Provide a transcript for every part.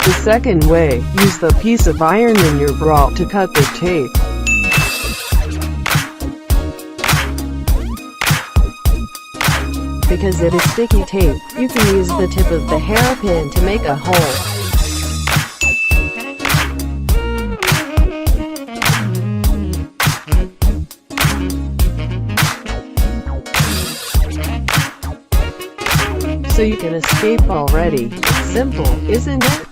The second way, use the piece of iron in your bra to cut the tape. Because it is sticky tape, you can use the tip of the hairpin to make a hole. So you can escape already. It's simple, isn't it?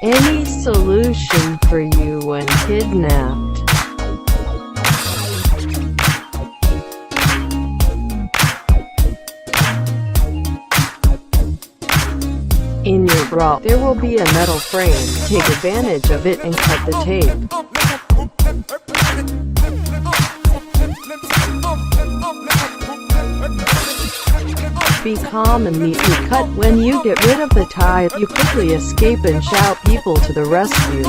Any solution for you when kidnapped? In your bra, there will be a metal frame. Take advantage of it and cut the tape. Be calm and neatly cut. When you get rid of the tie, you quickly escape and shout people to the rescue.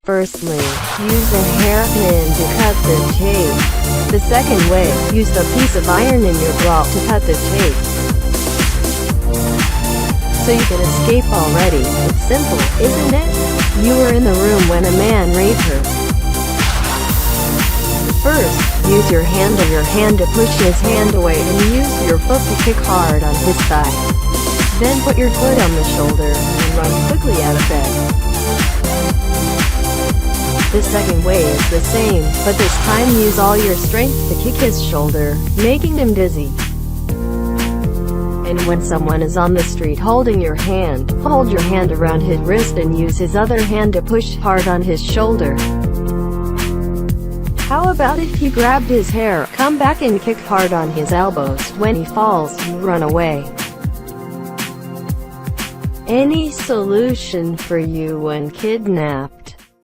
Firstly, use a hairpin to cut the tape. The second way, use the piece of iron in your bra to cut the tape. So you can escape already. It's simple, isn't it? You were in the room when a man raped her. First, use your hand to push his hand away and use your foot to kick hard on his thigh. Then put your foot on the shoulder and run quickly out of bed. The second way is the same, but this time use all your strength to kick his shoulder, making him dizzy. And when someone is on the street holding your hand, hold your hand around his wrist and use his other hand to push hard on his shoulder. How about if you grabbed his hair, come back and kick hard on his elbows? When he falls, you run away. Any solution for you when kidnapped?